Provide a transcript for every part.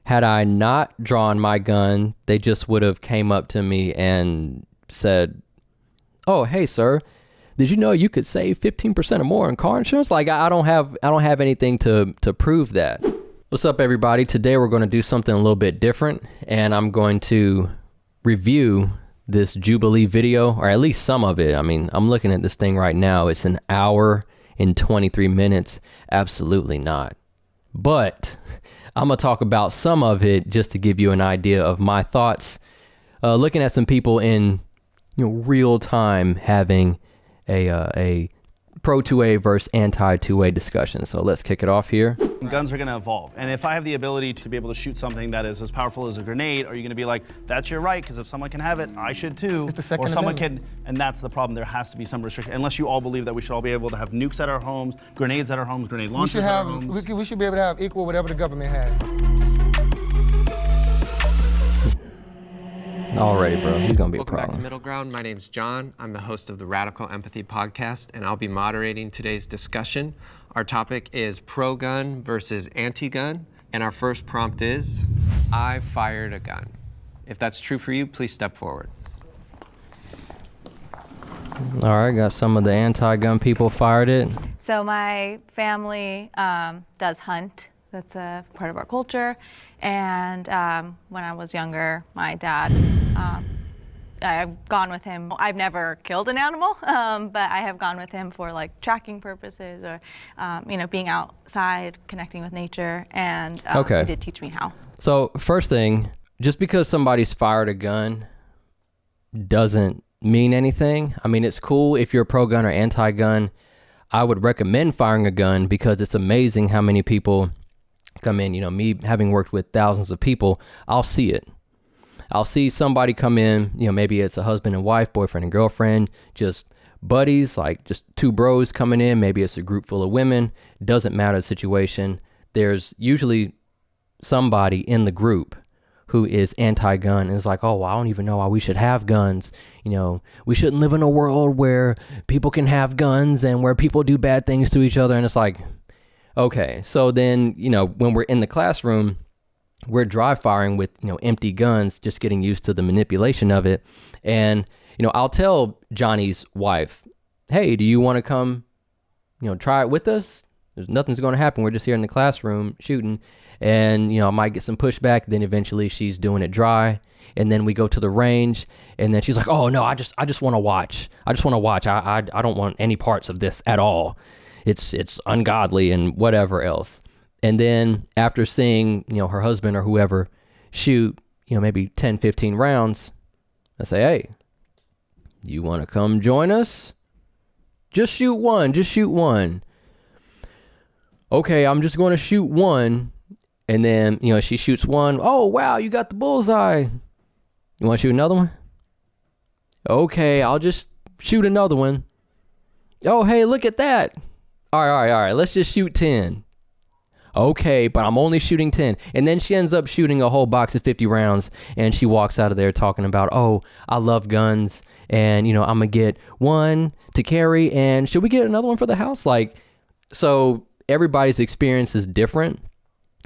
Had I not drawn my gun, they just would have came up to me and said, "Oh, hey, sir, did you know you could save 15% or more in car insurance?" Like, I don't have anything to prove that. What's up, everybody? Today we're going to do something a little bit different, and I'm going to review this Jubilee video, or at least some of it. I mean, I'm looking at this thing right now. It's an hour and 23 minutes. Absolutely not. But I'm going to talk about some of it just to give you an idea of my thoughts. Looking at some people in real time having a pro 2A versus anti 2A discussion. So let's kick it off here. Guns are going to evolve, and if I have the ability to be able to shoot something that is as powerful as a grenade, are you going to be like, that's your right, because if someone can have it, I should too? It's the Second or someone Amendment. can, and that's the problem. There has to be some restriction, unless you all believe that we should all be able to have nukes at our homes, grenades at our homes, grenade launchers at our homes. We should be able to have equal whatever the government has. Already, bro. He's going to be a Welcome back to problem. Middle Ground. My name's John. I'm the host of the Radical Empathy podcast, and I'll be moderating today's discussion. Our topic is pro-gun versus anti-gun, and our first prompt is, I fired a gun. If that's true for you, please step forward. All right, got some of the anti-gun people fired it. So my family does hunt. That's a part of our culture. And when I was younger, my dad, I've gone with him. I've never killed an animal, but I have gone with him for like tracking purposes or, being outside, connecting with nature. And Okay. he did teach me how. So first thing, just because somebody's fired a gun doesn't mean anything. I mean, it's cool if you're pro-gun or anti-gun. I would recommend firing a gun because it's amazing how many people come in. Me having worked with thousands of people, I'll see it. I'll see somebody come in, maybe it's a husband and wife, boyfriend and girlfriend, just buddies, like just two bros coming in. Maybe it's a group full of women. Doesn't matter the situation. There's usually somebody in the group who is anti-gun and is like, oh, well, I don't even know why we should have guns. We shouldn't live in a world where people can have guns and where people do bad things to each other. And it's like, okay, so then, when we're in the classroom, we're dry firing with, empty guns, just getting used to the manipulation of it. And, I'll tell Johnny's wife, hey, do you want to come, try it with us? Nothing's going to happen. We're just here in the classroom shooting. And, I might get some pushback. Then eventually she's doing it dry. And then we go to the range. And then she's like, oh, no, I just want to watch. I just want to watch. I don't want any parts of this at all. It's ungodly and whatever else. And then after seeing, her husband or whoever shoot, maybe 10, 15 rounds, I say, hey, you want to come join us? Just shoot one. Okay, I'm just going to shoot one. And then, she shoots one. Oh, wow, you got the bullseye. You want to shoot another one? Okay, I'll just shoot another one. Oh, hey, look at that. All right. Let's just shoot 10. Okay, but I'm only shooting 10. And then she ends up shooting a whole box of 50 rounds. And she walks out of there talking about, oh, I love guns. And, I'm going to get one to carry. And should we get another one for the house? So everybody's experience is different.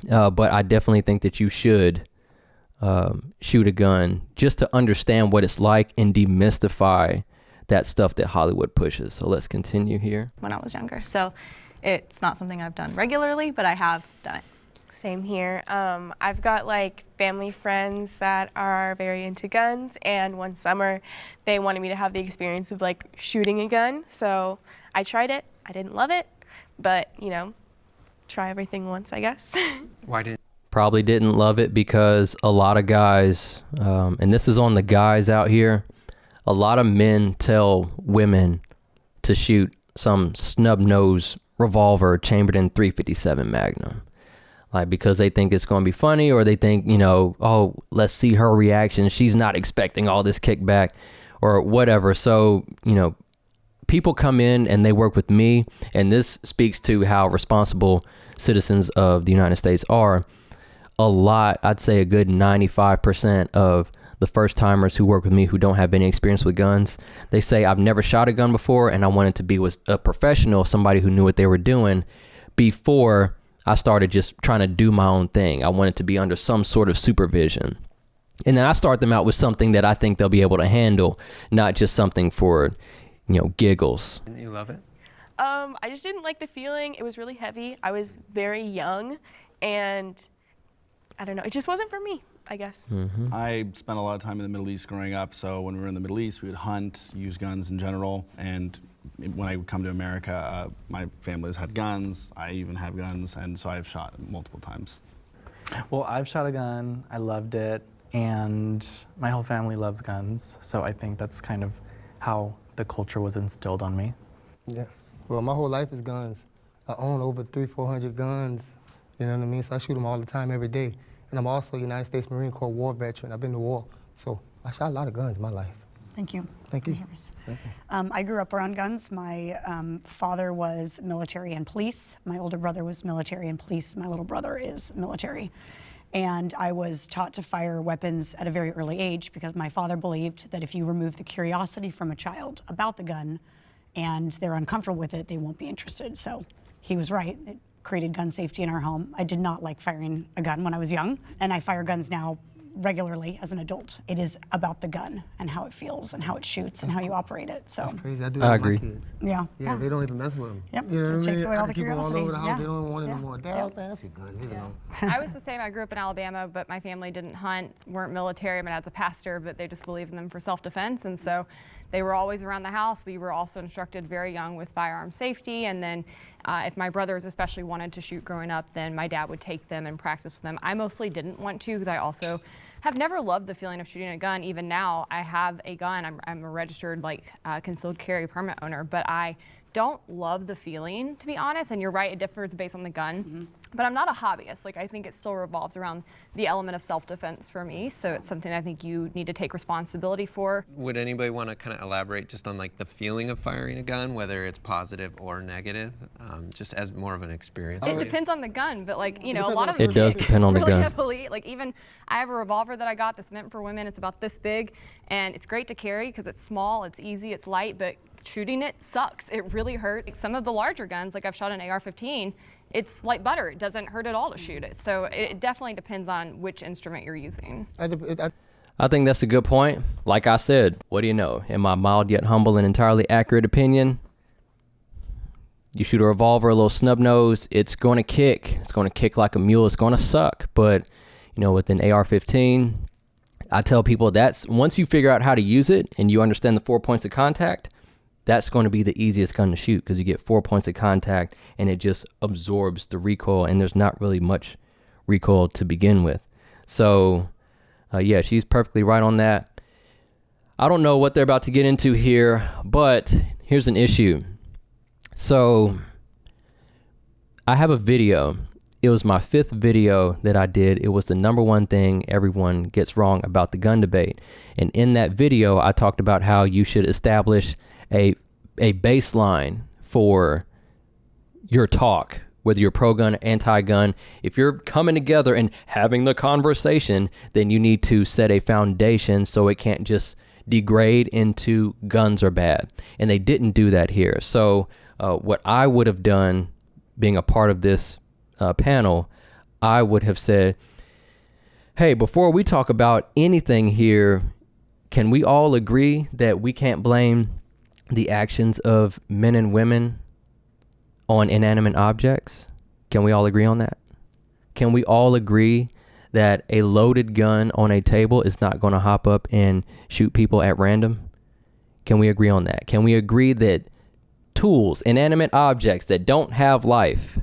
But I definitely think that you should shoot a gun just to understand what it's like and demystify that stuff that Hollywood pushes. So let's continue here. When I was younger. So it's not something I've done regularly, but I have done it. Same here. I've got family friends that are very into guns, and one summer they wanted me to have the experience of shooting a gun. So I tried it. I didn't love it, but try everything once, I guess. Why did? Probably didn't love it because a lot of guys, and this is on the guys out here, a lot of men tell women to shoot some snub-nose revolver chambered in .357 Magnum. Because they think it's going to be funny, or they think, oh, let's see her reaction. She's not expecting all this kickback or whatever. So, people come in and they work with me, and this speaks to how responsible citizens of the United States are. A lot, I'd say a good 95% of the first timers who work with me who don't have any experience with guns, they say, I've never shot a gun before, and I wanted to be with a professional, somebody who knew what they were doing before I started just trying to do my own thing. I wanted to be under some sort of supervision. And then I start them out with something that I think they'll be able to handle, not just something for, giggles. You love it? I just didn't like the feeling. It was really heavy. I was very young, and I don't know. It just wasn't for me, I guess. I spent a lot of time in the Middle East growing up, so when we were in the Middle East, we would hunt, use guns in general, and when I would come to America, my family has had guns, I even have guns, and so I've shot multiple times. Well, I've shot a gun, I loved it, and my whole family loves guns, so I think that's kind of how the culture was instilled on me. Yeah. Well, my whole life is guns. I own over 300-400 guns, you know what I mean? So I shoot them all the time, every day. And I'm also a United States Marine Corps war veteran. I've been to war. So I shot a lot of guns in my life. Thank you. Thank you. I grew up around guns. My father was military and police. My older brother was military and police. My little brother is military. And I was taught to fire weapons at a very early age because my father believed that if you remove the curiosity from a child about the gun and they're uncomfortable with it, they won't be interested. So he was right. It created gun safety in our home. I did not like firing a gun when I was young, and I fire guns now regularly as an adult. It is about the gun and how it feels and how it shoots and how you operate it. So That's crazy. I do I that with agree. my kids. yeah. They don't even mess with them. Yep, You know so it what I takes mean? away I all can the keep them all curiosity. over the house. Yeah. They don't even want it Yeah. no more. Dad, man, that's your gun. Leave it alone. I was the same. I grew up in Alabama, but my family didn't hunt, weren't military. My dad's a pastor, but they just believed in them for self-defense. And so they were always around the house. We were also instructed very young with firearm safety. And then if my brothers especially wanted to shoot growing up, then my dad would take them and practice with them. I mostly didn't want to because I also have never loved the feeling of shooting a gun. Even now, I have a gun. I'm a registered concealed carry permit owner, but I don't love the feeling, to be honest. And you're right, it differs based on the gun. But I'm not a hobbyist. I think it still revolves around the element of self-defense for me. So it's something I think you need to take responsibility for. Would anybody want to kind of elaborate just on the feeling of firing a gun, whether it's positive or negative, just as more of an experience? It depends on the gun, but a lot of It them does depend on the really gun. heavily. Even I have a revolver that I got that's meant for women. It's about this big, and it's great to carry because it's small, it's easy, it's light, but shooting it sucks. It really hurts. Some of the larger guns, I've shot an AR-15, it's like butter. It doesn't hurt at all to shoot it. So it definitely depends on which instrument you're using. I think that's a good point. Like I said, what do you know? In my mild yet humble and entirely accurate opinion, you shoot a revolver, a little snub nose, it's going to kick. It's going to kick like a mule. It's going to suck. But, with an AR-15, I tell people that's once you figure out how to use it and you understand the 4 points of contact, that's going to be the easiest gun to shoot because you get 4 points of contact and it just absorbs the recoil, and there's not really much recoil to begin with. So, yeah, she's perfectly right on that. I don't know what they're about to get into here, but here's an issue. So, I have a video. It was my 5th video that I did. It was the #1 thing everyone gets wrong about the gun debate. And in that video, I talked about how you should establish a baseline for your talk, whether you're pro-gun or anti-gun. If you're coming together and having the conversation, then you need to set a foundation so it can't just degrade into guns are bad. And they didn't do that here. So what I would have done, being a part of this panel, I would have said, hey, before we talk about anything here, can we all agree that we can't blame the actions of men and women on inanimate objects? Can we all agree on that? Can we all agree that a loaded gun on a table is not going to hop up and shoot people at random? Can we agree on that? Can we agree that tools, inanimate objects that don't have life,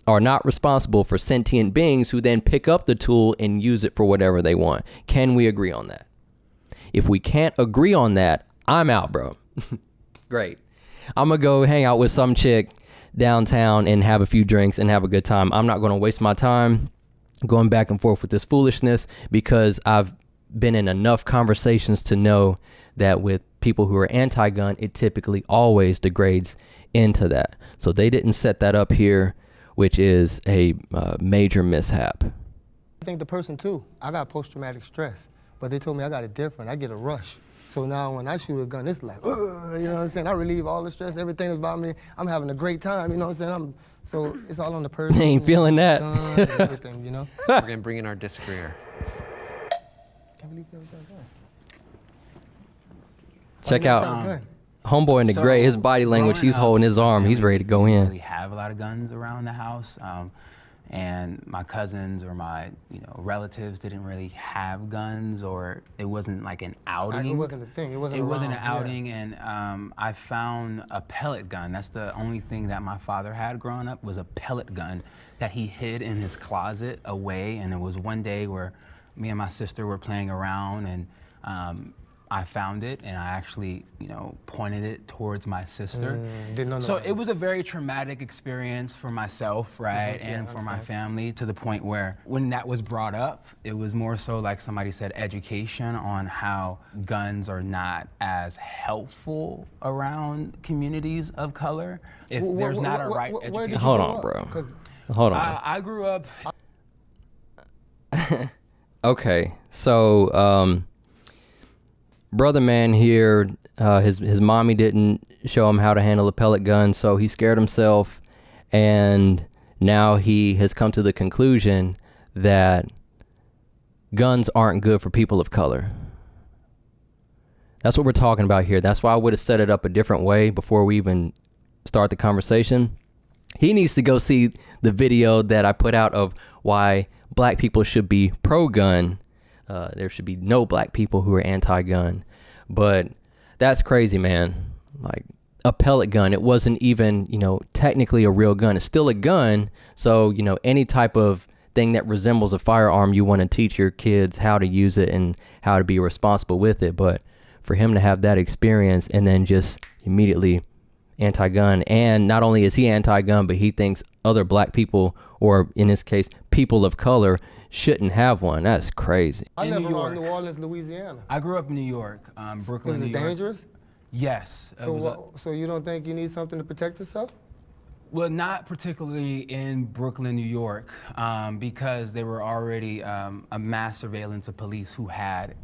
are not responsible for sentient beings who then pick up the tool and use it for whatever they want? Can we agree on that? If we can't agree on that, I'm out, bro. Great. I'm going to go hang out with some chick downtown and have a few drinks and have a good time. I'm not going to waste my time going back and forth with this foolishness because I've been in enough conversations to know that with people who are anti-gun, it typically always degrades into that. So they didn't set that up here, which is a major mishap. I think the person too, I got post-traumatic stress, but they told me I got it different. I get a rush. So now when I shoot a gun, it's like, you know what I'm saying? I relieve all the stress, everything that's about me. I'm having a great time, you know what I'm saying? So it's all on the person. Ain't feeling that. Guns and everything, you know? We're gonna bring in our disagreeer. Can't believe you never got a gun. Check Why you never out shot a gun? homeboy in the So, gray. His body language. growing He's up, holding his arm. He's ready to go we didn't in. really have a lot of guns around the house, and my cousins or my relatives didn't really have guns, or it wasn't like an outing. It wasn't a thing. It wasn't It wasn't an around, yeah. outing, and I found a pellet gun. That's the only thing that my father had growing up, was a pellet gun that he hid in his closet away. And it was one day where me and my sister were playing around, and I found it, and I actually, pointed it towards my sister. Didn't know So that. it was a very traumatic experience for myself, right, and for my family, to the point where when that was brought up, it was more so like somebody said, education on how guns are not as helpful around communities of color. If there's not a right where did education. you Hold grow on, up? bro. 'Cause Hold on. I grew up. Okay, so brother man here, his mommy didn't show him how to handle a pellet gun, so he scared himself, and now he has come to the conclusion that guns aren't good for people of color. That's what we're talking about here. That's why I would have set it up a different way before we even start the conversation. He needs to go see the video that I put out of why black people should be pro-gun. There should be no black people who are anti-gun. But that's crazy, man. Like a pellet gun, it wasn't even, technically a real gun. It's still a gun. So, any type of thing that resembles a firearm, you want to teach your kids how to use it and how to be responsible with it. But for him to have that experience and then just immediately anti-gun, and not only is he anti-gun, but he thinks other black people, or in this case, people of color, shouldn't have one. That's crazy. I In live New around York. New Orleans, Louisiana. I grew up in New York, Brooklyn, Is New it York. dangerous? Yes. It was a- So you don't think you need something to protect yourself? Well, not particularly in Brooklyn, New York, because there were already a mass surveillance of police who had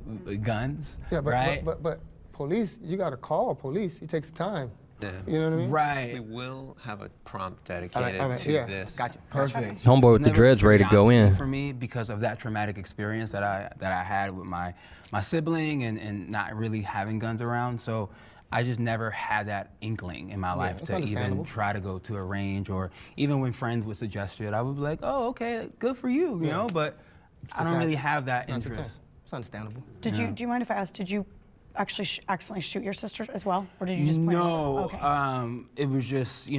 guns, Yeah, right? but police, you got to call police. It takes time. Yeah. You know what I mean? Right. We will have a prompt dedicated all right, to yeah, this. gotcha. Perfect. Homeboy with the Never dreads ready to go curiosity in. for me, because of that traumatic experience that I had with my sibling and not really having guns around. So I just never had that inkling in my life it's to even understandable. try to go to a range, or even when friends would suggest it, I would be like, oh, okay, good for you, you know, but I don't not- really have that That's the thing. interest. It's understandable. Do you mind if I ask, did you actually accidentally shoot your sister as well? Or did you just point her? No, Okay. it was just,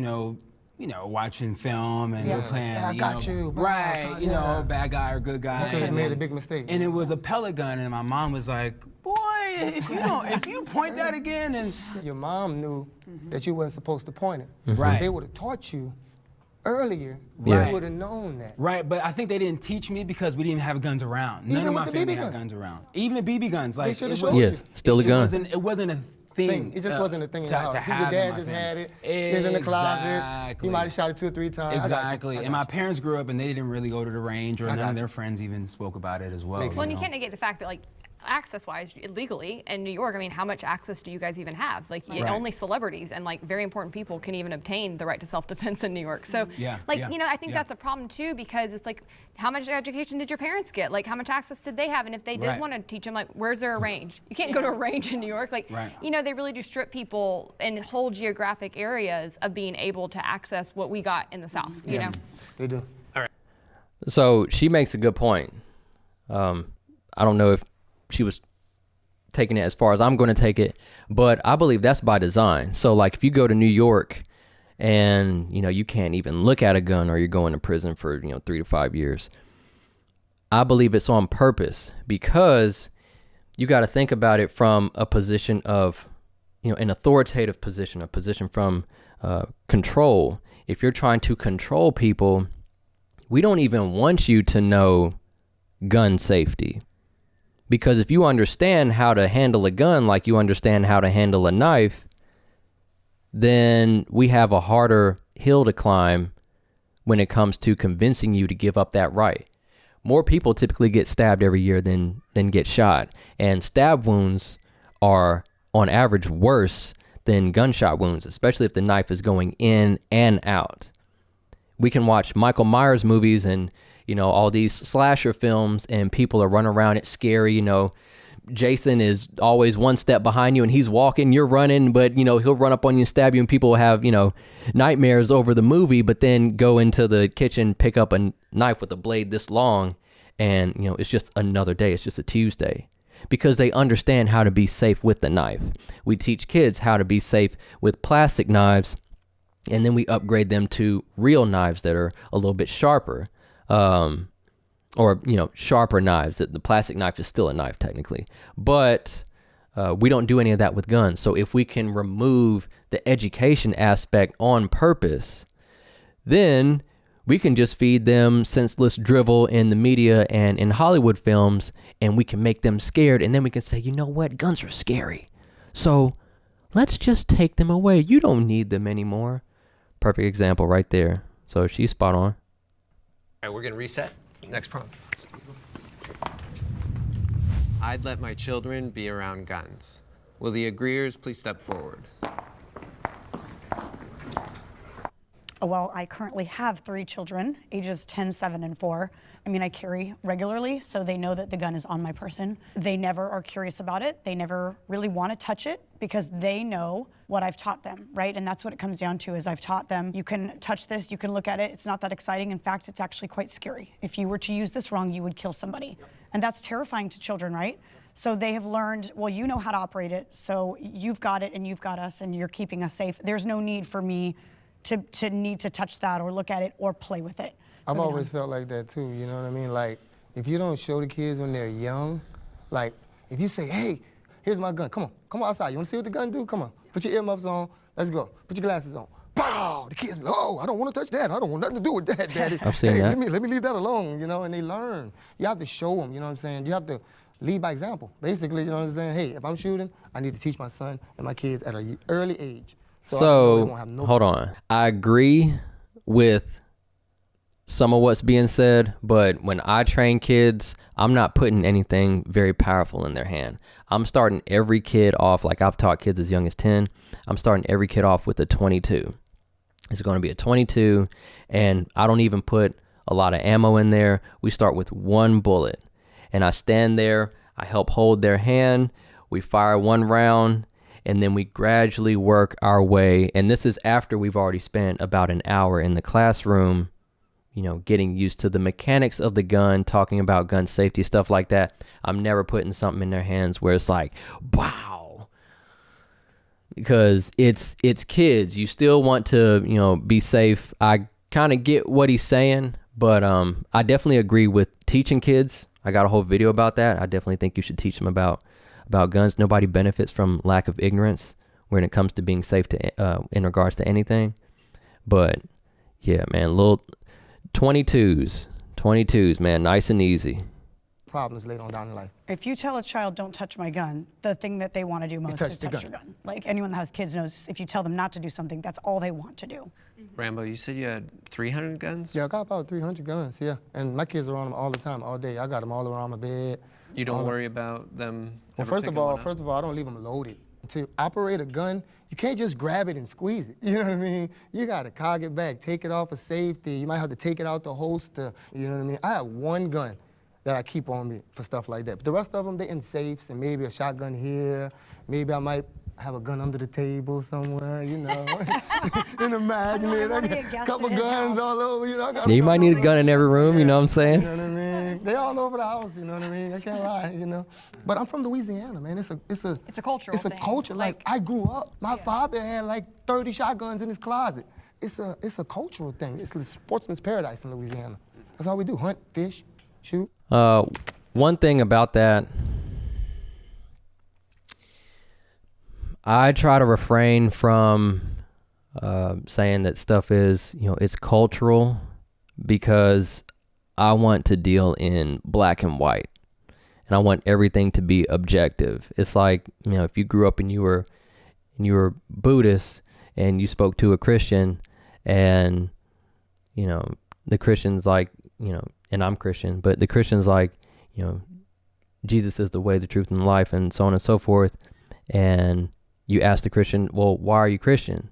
watching film and we're playing, Yeah, I got you, bro. right, Yeah. bad guy or good guy. You could have and made then- a big mistake. And it was a pellet gun, and my mom was like, boy, if you point that again, and Your mom knew that you wasn't supposed to point it. Right. If they would have taught you earlier, Yeah. you would have known that. right, but I think they didn't teach me because we didn't have guns around. None Even of with my the family BB had gun. guns around. Even the BB guns, like should've it showed was, you. Yes, still a gun. It wasn't a thing. It just wasn't a thing in to, the house. to Your have in dad my just family. had it. It was in the closet. Exactly. He might have shot it 2 or 3 times. I got you. Exactly. I And got my you. parents grew up and they didn't really go to the range, or I none got of you. their friends even spoke about it as well. Makes Well, and you know. can't negate the fact that, like, access-wise, illegally in New York, I mean, how much access do you guys even have? Like, Right. only celebrities and, like, very important people can even obtain the right to self-defense in New York. So, Yeah, like, yeah, I think yeah. that's a problem, too, because it's like, how much education did your parents get? Like, how much access did they have? And if they did Right. want to teach them, like, where's there a range? You can't go to a range in New York. Like, Right. they really do strip people in whole geographic areas of being able to access what we got in the South, you know? They do. So she makes a good point. I don't know if she was taking it as far as I'm going to take it, but I believe that's by design. So like if you go to New York and, you can't even look at a gun, or you're going to prison for, 3 to 5 years. I believe it's on purpose, because you got to think about it from a position of, an authoritative position, a position from control. If you're trying to control people, we don't even want you to know gun safety. Because if you understand how to handle a gun like you understand how to handle a knife, then we have a harder hill to climb when it comes to convincing you to give up that right. More people typically get stabbed every year than get shot. And stab wounds are on average worse than gunshot wounds, especially if the knife is going in and out. We can watch Michael Myers movies and, all these slasher films, and people are running around. It's scary. Jason is always one step behind you and he's walking, you're running, but he'll run up on you and stab you, and people will have, nightmares over the movie, but then go into the kitchen, pick up a knife with a blade this long, and it's just another day. It's just a Tuesday, because they understand how to be safe with the knife. We teach kids how to be safe with plastic knives, and then we upgrade them to real knives that are a little bit sharper. Or sharper knives. The plastic knife is still a knife technically, but we don't do any of that with guns. So if we can remove the education aspect on purpose, then we can just feed them senseless drivel in the media and in Hollywood films, and we can make them scared, and then we can say, you know what, guns are scary, so let's just take them away. You don't need them anymore. Perfect example right there. So she's spot on. All right, we're going to reset. Next prompt. I'd let my children be around guns. Will the agreeers please step forward? Well, I currently have 3 children, ages 10, 7, and 4. I carry regularly, so they know that the gun is on my person. They never are curious about it. They never really want to touch it because they know what I've taught them, right? And that's what it comes down to, is I've taught them, you can touch this, you can look at it. It's not that exciting. In fact, it's actually quite scary. If you were to use this wrong, you would kill somebody. And that's terrifying to children, right? So they have learned, well, you know how to operate it, so you've got it and you've got us and you're keeping us safe. There's no need for me to need to touch that or look at it or play with it. I've always felt like that too, you know what I mean? Like, if you don't show the kids when they're young, like, if you say, hey, here's my gun, come on outside. You wanna see what the gun do? Come on, put your earmuffs on, let's go. Put your glasses on. Pow! The kids be like, oh, I don't wanna touch that. I don't want nothing to do with that, Daddy. I've seen that. Let me leave that alone, and they learn. You have to show them, you know what I'm saying? You have to lead by example, basically, you know what I'm saying? Hey, if I'm shooting, I need to teach my son and my kids at an early age. So hold on. I agree with some of what's being said, but when I train kids, I'm not putting anything very powerful in their hand. I'm starting every kid off, like I've taught kids as young as 10, I'm starting every kid off with a 22. It's going to be a 22, and I don't even put a lot of ammo in there. We start with 1 bullet, and I stand there, I help hold their hand, we fire 1 round, and then we gradually work our way. And this is after we've already spent about an hour in the classroom, getting used to the mechanics of the gun, talking about gun safety, stuff like that. I'm never putting something in their hands where it's like, wow, because it's kids. You still want to, be safe. I kind of get what he's saying, but I definitely agree with teaching kids. I got a whole video about that. I definitely think you should teach them about guns. Nobody benefits from lack of ignorance when it comes to being safe in regards to anything. But yeah, man, little 22s, man, nice and easy. Problems later on down in life. If you tell a child, don't touch my gun, the thing that they want to do most is touch your gun. Like, anyone that has kids knows, if you tell them not to do something, that's all they want to do. Rambo, you said you had 300 guns? Yeah, I got about 300 guns, yeah. And my kids are on them all the time, all day. I got them all around my bed. You don't worry about them ever First of all, I don't leave them loaded. To operate a gun, you can't just grab it and squeeze it. You know what I mean? You gotta cock it back, take it off of safety. You might have to take it out the holster. You know what I mean? I have 1 gun that I keep on me for stuff like that. But the rest of them, they're in safes, and maybe a shotgun here. Maybe I might have a gun under the table somewhere, in a magnet. I got a couple guns all over, You might need a gun in every room, you know what I'm saying? You know what I mean? They all over the house, you know what I mean? I can't lie, But I'm from Louisiana, man. It's a cultural It's a thing. culture. Like, I grew up. My father had like 30 shotguns in his closet. It's a cultural thing. It's a sportsman's paradise in Louisiana. That's all we do: hunt, fish, shoot. One thing about that, I try to refrain from saying that stuff is, it's cultural, because I want to deal in black and white, and I want everything to be objective. It's like, if you grew up and you were Buddhist and you spoke to a Christian, and the Christian's like, and I'm Christian, but the Christian's like, Jesus is the way, the truth, and the life, and so on and so forth. and you ask the Christian, well, why are you Christian?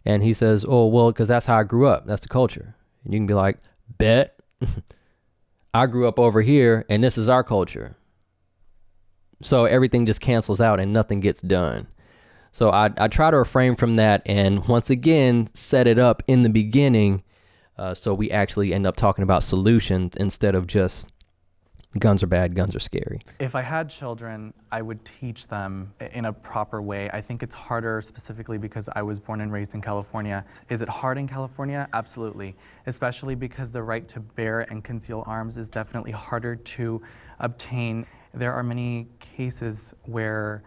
And he says, oh, well, because that's how I grew up. That's the culture. And you can be like, bet. I grew up over here and this is our culture. So everything just cancels out and nothing gets done. So I try to refrain from that and once again, set it up in the beginning so we actually end up talking about solutions instead of just guns are bad, guns are scary. If I had children, I would teach them in a proper way. I think it's harder specifically because I was born and raised in California. Is it hard in California? Absolutely. Especially because the right to bear and conceal arms is definitely harder to obtain. There are many cases where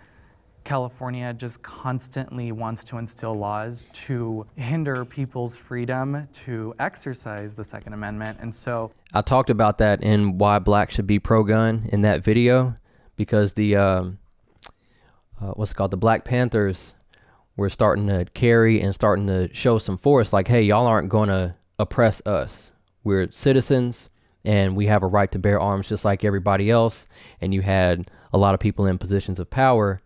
California just constantly wants to instill laws to hinder people's freedom to exercise the Second Amendment. And so I talked about that in why black should be pro-gun in that video because the, what's it called? The Black Panthers were starting to carry and starting to show some force like, hey, y'all aren't going to oppress us. We're citizens and we have a right to bear arms just like everybody else. And you had a lot of people in positions of power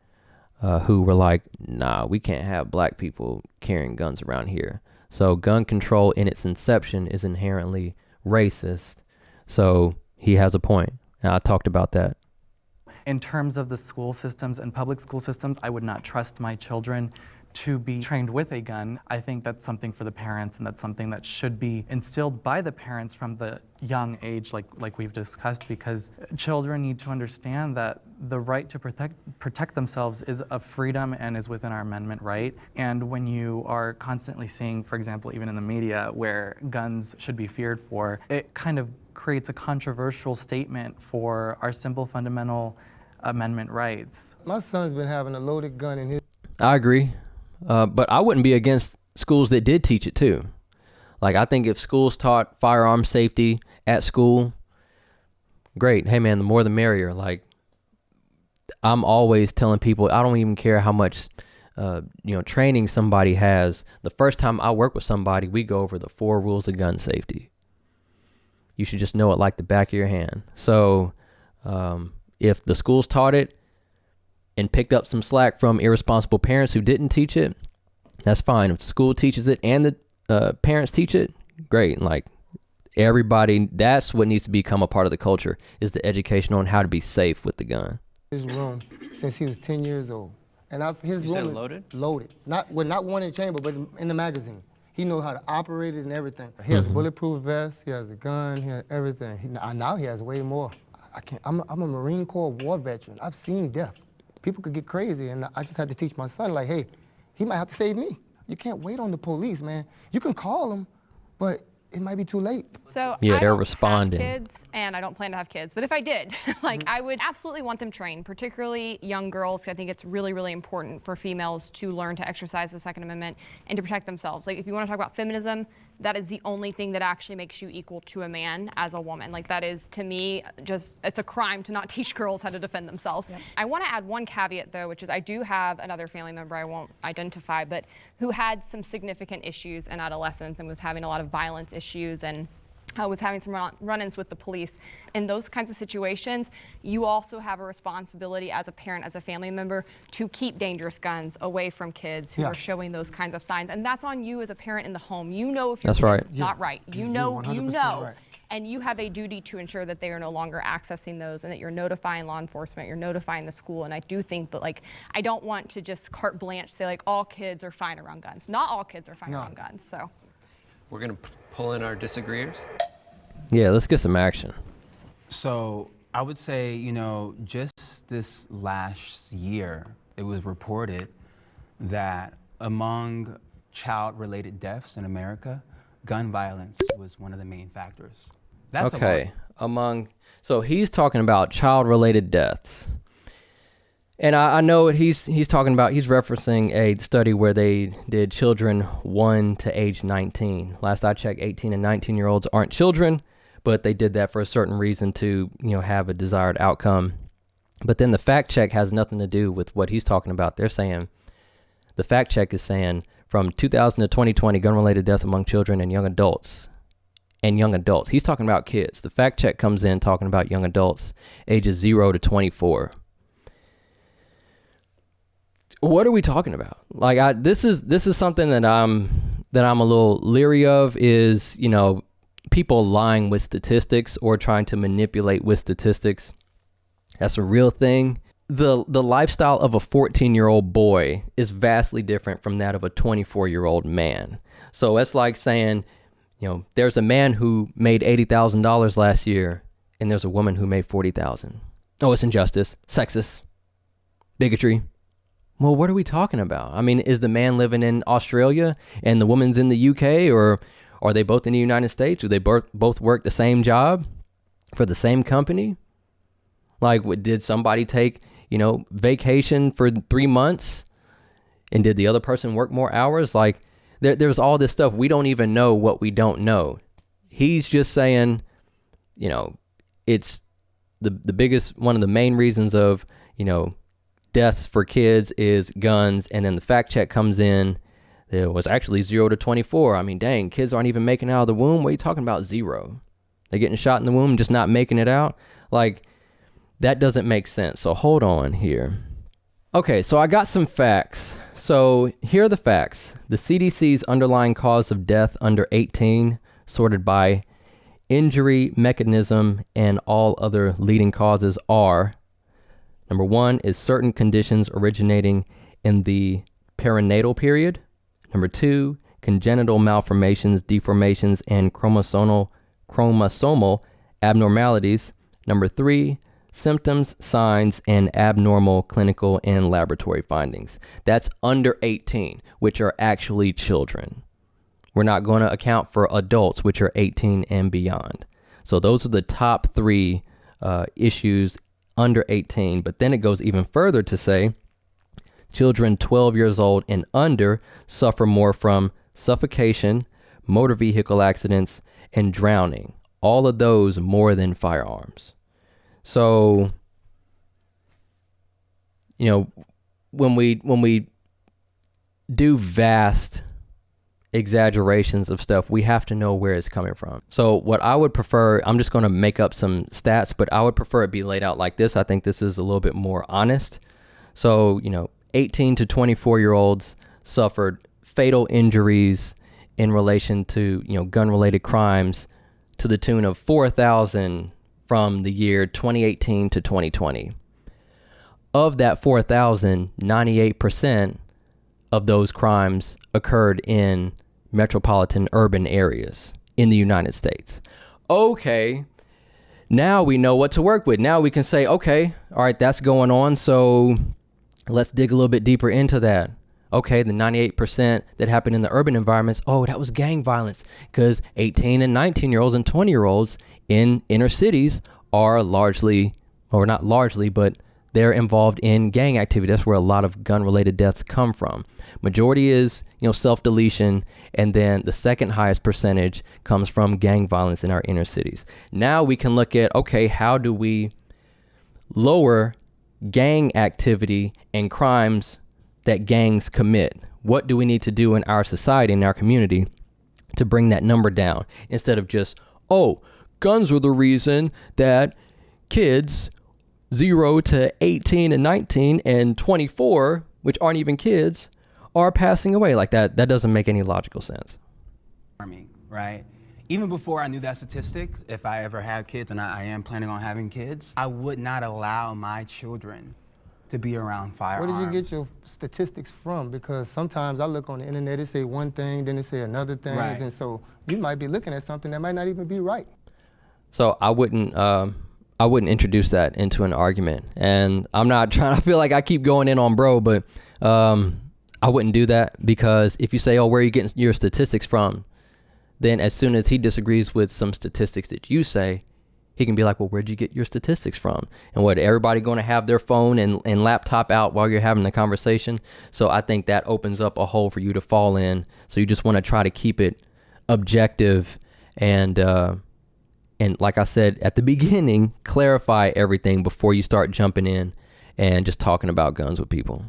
who were like, nah, we can't have black people carrying guns around here. So gun control in its inception is inherently racist. So he has a point. And I talked about that. in terms of the school systems and public school systems, I would not trust my children to be trained with a gun. I think that's something for the parents, and that's something that should be instilled by the parents from the young age, like we've discussed, because children need to understand that the right to protect themselves is a freedom and is within our amendment right. And when you are constantly seeing, for example, even in the media, where guns should be feared for, it kind of creates a controversial statement for our simple fundamental amendment rights. My son's been having a loaded gun in his... I agree. But I wouldn't be against schools that did teach it too. Like, I think if schools taught firearm safety at school, great. Hey man, the more the merrier. Like, I'm always telling people, I don't even care how much, training somebody has. The first time I work with somebody, we go over the 4 rules of gun safety. You should just know it like the back of your hand. So, if the schools taught it, and picked up some slack from irresponsible parents who didn't teach it, that's fine. If the school teaches it and the parents teach it, great. Like, everybody, that's what needs to become a part of the culture, is the education on how to be safe with the gun. His room since he was 10 years old. And his You room said is loaded? Loaded. Not one in the chamber, but in the magazine. He knows how to operate it and everything. He has a bulletproof vest, he has a gun, he has everything. Now he has way more. I'm a Marine Corps war veteran. I've seen death. People could get crazy, and I just had to teach my son, like, hey, he might have to save me. You can't wait on the police, man. You can call them, but it might be too late. So Yeah, I they're don't responding. have kids, and I don't plan to have kids. But if I did, I would absolutely want them trained, particularly young girls. I think it's really, really important for females to learn to exercise the Second Amendment and to protect themselves. Like, if you want to talk about feminism, that is the only thing that actually makes you equal to a man as a woman. Like, that is, to me, just, it's a crime to not teach girls how to defend themselves. Yep. I want to add one caveat, though, which is I do have another family member I won't identify, but who had some significant issues in adolescence and was having a lot of violence issues and was having some run-ins with the police. In those kinds of situations, you also have a responsibility as a parent, as a family member, to keep dangerous guns away from kids who are showing those kinds of signs. And that's on you as a parent in the home. You know if your kid's not right. You know. Right. And you have a duty to ensure that they are no longer accessing those and that you're notifying law enforcement, you're notifying the school. And I do think that, like, I don't want to just carte blanche say, like, all kids are fine around guns. Not all kids are fine around guns, so. We're going to pull in our disagreeers. Yeah, let's get some action. So I would say, just this last year, it was reported that among child-related deaths in America, gun violence was one of the main factors. That's okay. So he's talking about child-related deaths. And I know what he's talking about. He's referencing a study where they did children 1 to age 19. Last I checked, 18 and 19-year-olds aren't children, but they did that for a certain reason to, have a desired outcome. But then the fact check has nothing to do with what he's talking about. They're saying, the fact check is saying, from 2000 to 2020, gun-related deaths among children and young adults. He's talking about kids. The fact check comes in talking about young adults, ages 0 to 24. what are we talking about? Like, this is something that I'm a little leery of, is, you know, people lying with statistics or trying to manipulate with statistics. That's a real thing. The lifestyle of a 14-year-old boy is vastly different from that of a 24-year-old man. So it's like saying, you know, there's a man who made $80,000 last year and there's a woman who made $40,000. Oh, it's injustice, sexist, bigotry. Well, what are we talking about? I mean, is the man living in Australia and the woman's in the UK, or are they both in the United States? Do they both work the same job for the same company? Like, did somebody take, you know, vacation for 3 months, and did the other person work more hours? Like, there's all this stuff. We don't even know what we don't know. He's just saying, you know, it's the biggest, one of the main reasons of, you know, deaths for kids is guns. And then the fact check comes in. It was actually 0 to 24. I mean, dang, kids aren't even making it out of the womb. What are you talking about, 0? They're getting shot in the womb, just not making it out? Like, that doesn't make sense. So hold on here. Okay, so I got some facts. So here are the facts. The CDC's underlying cause of death under 18, sorted by injury mechanism and all other leading causes, are: number 1 is certain conditions originating in the perinatal period. Number 2, congenital malformations, deformations, and chromosomal abnormalities. Number 3, symptoms, signs, and abnormal clinical and laboratory findings. That's under 18, which are actually children. We're not going to account for adults, which are 18 and beyond. So those are the top 3 issues under 18. But then it goes even further to say children 12 years old and under suffer more from suffocation, motor vehicle accidents, and drowning. All of those more than firearms. So, you know, when we do vast exaggerations of stuff, we have to know where it's coming from. So what I would prefer, I'm just going to make up some stats, but I would prefer it be laid out like this. I think this is a little bit more honest. So, you know, 18 to 24-year-olds suffered fatal injuries in relation to, you know, gun-related crimes to the tune of 4,000 from the year 2018 to 2020. Of that 4,000, 98% of those crimes occurred in metropolitan urban areas in the United States. Okay, now we know what to work with. Now we can say, okay, all right, that's going on, so let's dig a little bit deeper into that. Okay, the 98% that happened in the urban environments, oh, that was gang violence, because 18 and 19-year-olds and 20-year-olds in inner cities are largely, or not largely, but they're involved in gang activity. That's where a lot of gun-related deaths come from. Majority is, you know, self-deletion, and then the second highest percentage comes from gang violence in our inner cities. Now we can look at, okay, how do we lower gang activity and crimes that gangs commit? What do we need to do in our society, in our community, to bring that number down? Instead of just, oh, guns are the reason that kids 0 to 18 and 19 and 24, which aren't even kids, are passing away. Like that doesn't make any logical sense. Right? Even before I knew that statistic, if I ever had kids, and I am planning on having kids, I would not allow my children to be around firearms. Where did you get your statistics from? Because sometimes I look on the internet, it say one thing, then it say another thing, Right. and so you might be looking at something that might not even be right. So I wouldn't introduce that into an argument. And I'm not trying to feel like I keep going in on bro, but I wouldn't do that, because if you say, oh, where are you getting your statistics from? Then as soon as he disagrees with some statistics that you say, he can be like, well, where'd you get your statistics from? And what, everybody going to have their phone and laptop out while you're having the conversation? So I think that opens up a hole for you to fall in. So you just want to try to keep it objective and like I said at the beginning, clarify everything before you start jumping in and just talking about guns with people.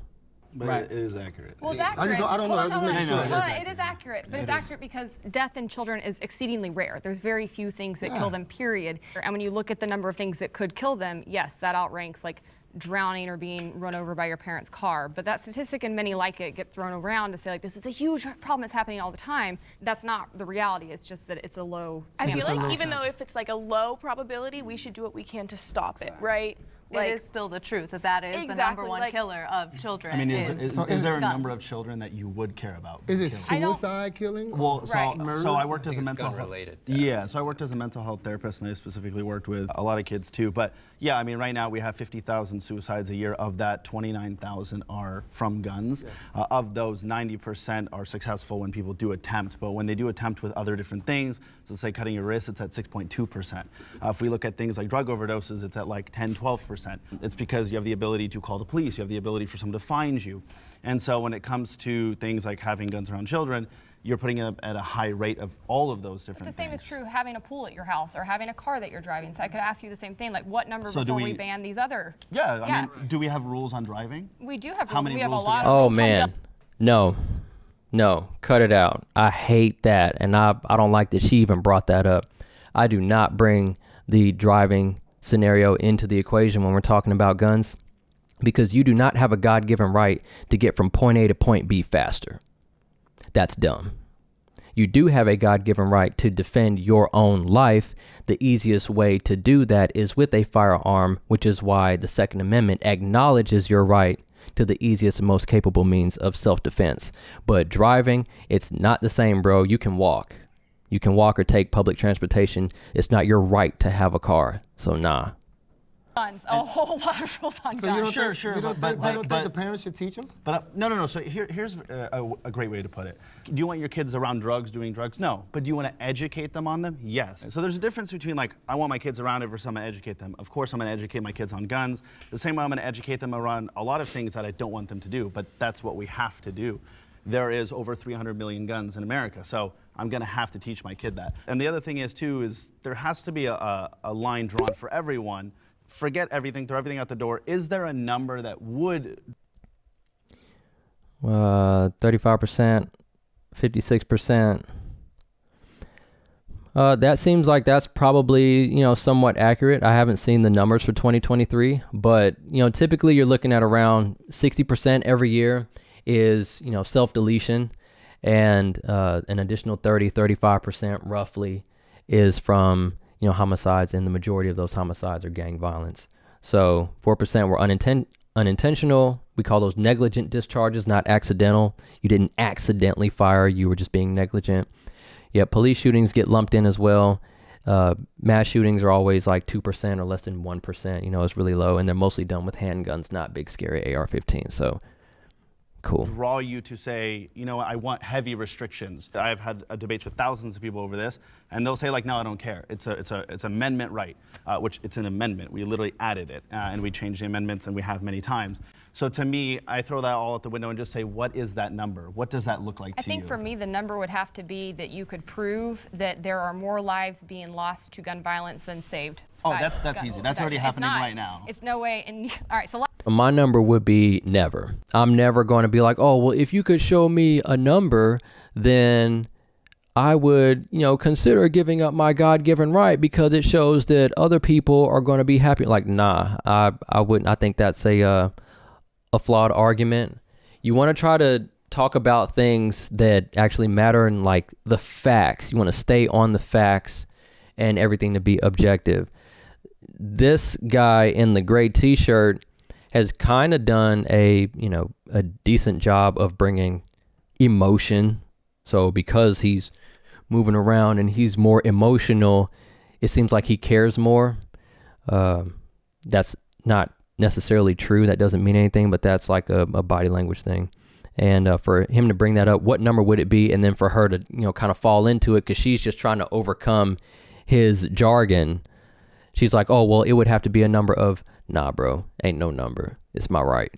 But Right. it is accurate. Well, it's I accurate. don't know. I just making sure. Hold on, it is accurate, but it's accurate because death in children is exceedingly rare. There's very few things that kill them, period. And when you look at the number of things that could kill them, yes, that outranks like drowning or being run over by your parents' car. But that statistic and many like it get thrown around to say like this is a huge problem that's happening all the time. That's not the reality. It's just that it's a low. I feel a low like even sample. though if it's like a low probability, we should do what we can to stop it, right? It is still the truth that is the number Exactly, one like- killer of children. I mean, is is there a guns. number of children that you would care about? Is it killing? suicide killing? Well, Right. so I worked as a it's mental gun-related Yeah, so I worked as a mental health therapist, and I specifically worked with a lot of kids too. But yeah, I mean, right now we have 50,000 suicides a year. Of that, 29,000 are from guns. Of those, 90% are successful when people do attempt. But when they do attempt with other different things, so say cutting your wrist, it's at 6.2%. If we look at things like drug overdoses, it's at like 10, 12%. It's because you have the ability to call the police, you have the ability for someone to find you. And so when it comes to things like having guns around children, you're putting it at a high rate of all of those different The same things. is true having a pool at your house or having a car that you're driving. So I could ask you the same thing, like what number So do before we we- ban these other? Yeah, I Yeah. mean, do we have rules on driving? We do have How rules. many We have a rules do we lot have? of Oh rules on man, guns. no, cut it out. I hate that, and I don't like that she even brought that up. I do not bring the driving scenario into the equation when we're talking about guns, because you do not have a God-given right to get from point A to point B faster. That's dumb. You do have a God-given right to defend your own life. The easiest way to do that is with a firearm, which is why the Second Amendment acknowledges your right to the easiest and most capable means of self-defense. But driving, it's not the same, bro. You can walk. You can walk or take public transportation. It's not your right to have a car. So nah. Guns, a whole lot of rules on So you guns. don't Sure, think, sure, you don't but- think, but- you don't but- think the parents should teach them? But no. So here's a great way to put it. Do you want your kids around drugs, doing drugs? No. But do you want to educate them on them? Yes. So there's a difference between like, I want my kids around it versus I'm going to educate them. Of course, I'm going to educate my kids on guns. The same way I'm going to educate them around a lot of things that I don't want them to do. But that's what we have to do. There is over 300 million guns in America. So I'm going to have to teach my kid that. And the other thing is too, is there has to be a line drawn for everyone. Forget everything, throw everything out the door. Is there a number that would 35%, 56%. That seems like that's probably, somewhat accurate. I haven't seen the numbers for 2023, but, typically you're looking at around 60% every year is, self-deletion, and an additional 35% roughly is from, homicides, and the majority of those homicides are gang violence. So 4% were unintentional. We call those negligent discharges, not accidental. You didn't accidentally fire, you were just being negligent. Yeah, police shootings get lumped in as well. Mass shootings are always like 2% or less than 1%. It's really low, and they're mostly done with handguns, not big scary AR-15. So cool. draw you to say, I want heavy restrictions. I've had debates with thousands of people over this, and they'll say like, no, I don't care. It's amendment right, which it's an amendment. We literally added it, and we changed the amendments, and we have many times. So to me, I throw that all out the window and just say, what is that number? What does that look like I to you? think for me, the number would have to be that you could prove that there are more lives being lost to gun violence than saved. Oh, by that's gun easy. That's already protection. It's happening not- right now. It's no way. All right, so My number would be never. I'm never going to be like, oh, well, if you could show me a number, then I would, consider giving up my God-given right because it shows that other people are going to be happy. Like, nah, I wouldn't. I think that's a flawed argument. You want to try to talk about things that actually matter and like the facts. You want to stay on the facts and everything to be objective. This guy in the gray t-shirt has kind of done a decent job of bringing emotion. So because he's moving around and he's more emotional, it seems like he cares more. That's not necessarily true. That doesn't mean anything, but that's like a body language thing. And for him to bring that up, what number would it be? And then for her to, kind of fall into it because she's just trying to overcome his jargon. She's like, oh, well, it would have to be a number of, nah, bro, ain't no number. It's my right.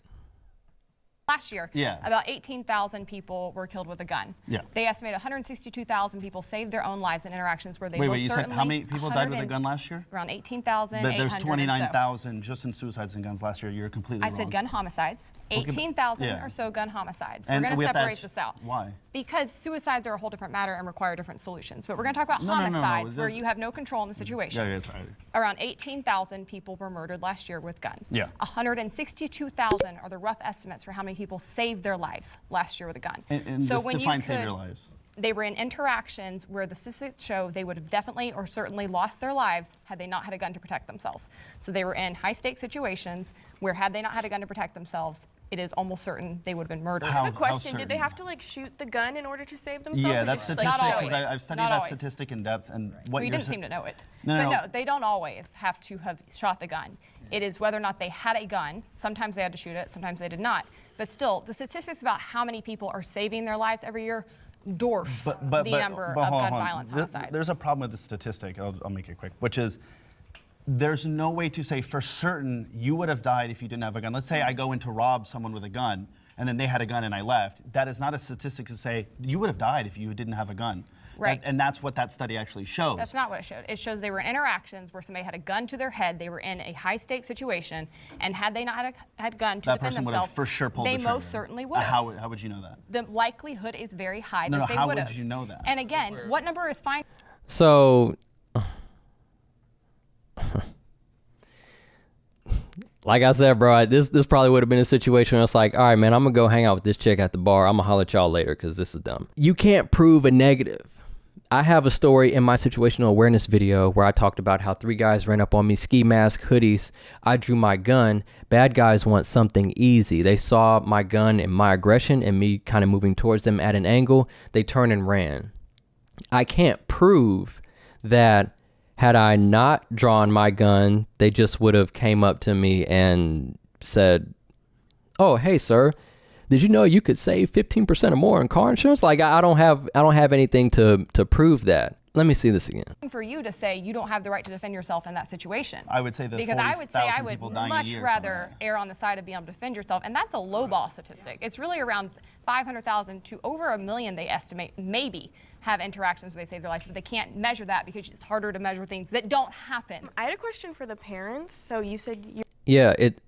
Last year, Yeah. about 18,000 people were killed with a gun. Yeah. They estimate 162,000 people saved their own lives in interactions where they Wait, most you said certainly... how many people died with a gun last year? Around 18,800. There's or so. 29,000 just in suicides and guns last year. You're completely I wrong. said gun homicides. Okay, but- 18,000 yeah. or so gun homicides. And we're going we to have to separate ask- this out. Why? Because suicides are a whole different matter and require different solutions. But we're going to talk about No, no, no, no. homicides where That- you have no control in the situation. Yeah, that's right. Around 18,000 people were murdered last year with guns. Yeah. 162,000 are the rough estimates for how many people saved their lives last year with a gun. And so when define you save could, your lives. They were in interactions where the statistics show they would have definitely or certainly lost their lives had they not had a gun to protect themselves. So they were in high-stakes situations where had they not had a gun to protect themselves, it is almost certain they would have been murdered. How- I have a question. Did they certain? have to like shoot the gun in order to save themselves? Yeah, or that's just, statistic. Not Because always. I've studied Not that always. statistic in depth. And what Well, you you're didn't seem to know it. No, but no. no, they don't always have to have shot the gun. It is whether or not they had a gun. Sometimes they had to shoot it, sometimes they did not. But still, the statistics about how many people are saving their lives every year dwarf the number of hold gun on. violence homicides. There's a problem with the statistic. I'll make it quick, which is there's no way to say for certain you would have died if you didn't have a gun. Let's say I go in to rob someone with a gun, and then they had a gun and I left. That is not a statistic to say you would have died if you didn't have a gun. Right. And that's what that study actually shows. That's not what it showed. It shows they were in interactions where somebody had a gun to their head. They were in a high-stakes situation, and had they not had a gun to That defend person would have themselves, for sure pulled they the trigger. most certainly would have. How would you know that? The likelihood is very high No, that no, they how would would have. you know that? And again, what number is fine? So, like I said, bro, this probably would have been a situation where it's like, all right, man, I'm going to go hang out with this chick at the bar. I'm going to holler at y'all later because this is dumb. You can't prove a negative. I have a story in my situational awareness video where I talked about how 3 guys ran up on me, ski mask, hoodies. I drew my gun. Bad guys want something easy. They saw my gun and my aggression and me kind of moving towards them at an angle. They turned and ran. I can't prove that had I not drawn my gun, they just would have came up to me and said, "Oh, hey, sir, did you know you could save 15% or more in car insurance?" Like I don't have anything to prove that. Let me see this again. For you to say you don't have the right to defend yourself in that situation. I would say that because I would say I 40,000 would people dying a much year from rather that. err on the side of being able to defend yourself, and that's a lowball statistic. It's really around 500,000 to over 1 million they estimate maybe have interactions where they save their life, but they can't measure that because it's harder to measure things that don't happen. I had a question for the parents. So you said you Yeah, it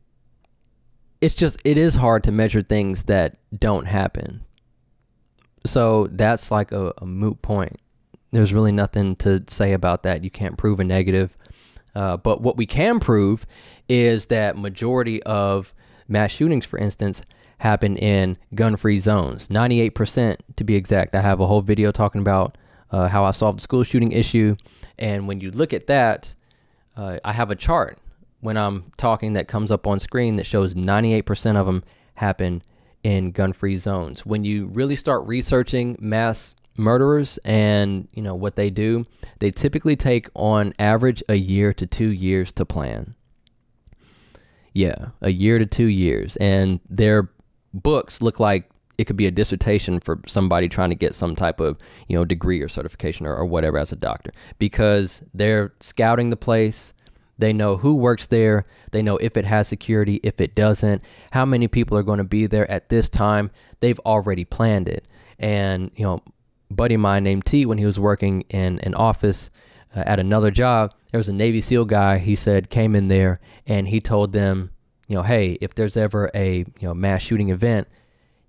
is hard to measure things that don't happen. So that's like a moot point. There's really nothing to say about that. You can't prove a negative. But what we can prove is that majority of mass shootings, for instance, happen in gun-free zones. 98% to be exact. I have a whole video talking about how I solved the school shooting issue. And when you look at that, I have a chart when I'm talking that comes up on screen that shows 98% of them happen in gun-free zones. When you really start researching mass murderers and what they do, they typically take on average a year to 2 years to plan. Yeah, a year to 2 years. And their books look like it could be a dissertation for somebody trying to get some type of degree or certification or whatever as a doctor, because they're scouting the place. They know who works there. They know if it has security, if it doesn't, how many people are going to be there at this time. They've already planned it. And, buddy of mine named T, when he was working in an office at another job, there was a Navy SEAL guy, he said, came in there and he told them, hey, if there's ever a mass shooting event,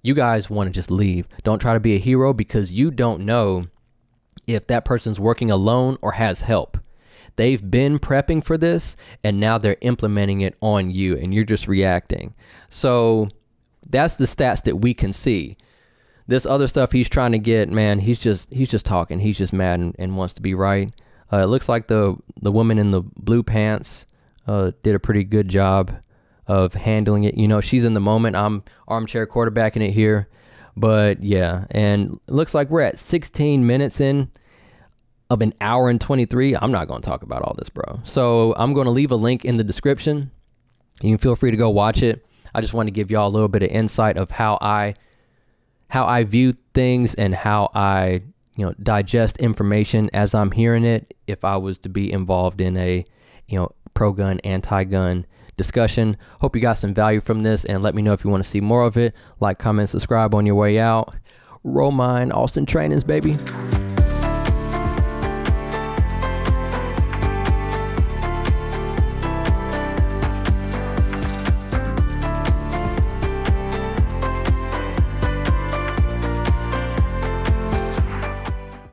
you guys want to just leave. Don't try to be a hero because you don't know if that person's working alone or has help. They've been prepping for this and now they're implementing it on you and you're just reacting. So that's the stats that we can see. This other stuff he's trying to get, man, he's just talking. He's just mad and wants to be right. It looks like the woman in the blue pants did a pretty good job of handling it. She's in the moment. I'm armchair quarterbacking it here. But yeah, and it looks like we're at 16 minutes in of an hour and 23. I'm not going to talk about all this, bro. So I'm going to leave a link in the description. You can feel free to go watch it. I just want to give y'all a little bit of insight of how I view things and how I, digest information as I'm hearing it. If I was to be involved in a, pro-gun, anti-gun discussion. Hope you got some value from this, and let me know if you want to see more of it. Like, comment, subscribe on your way out. Roll mine, Austin Trainings, baby.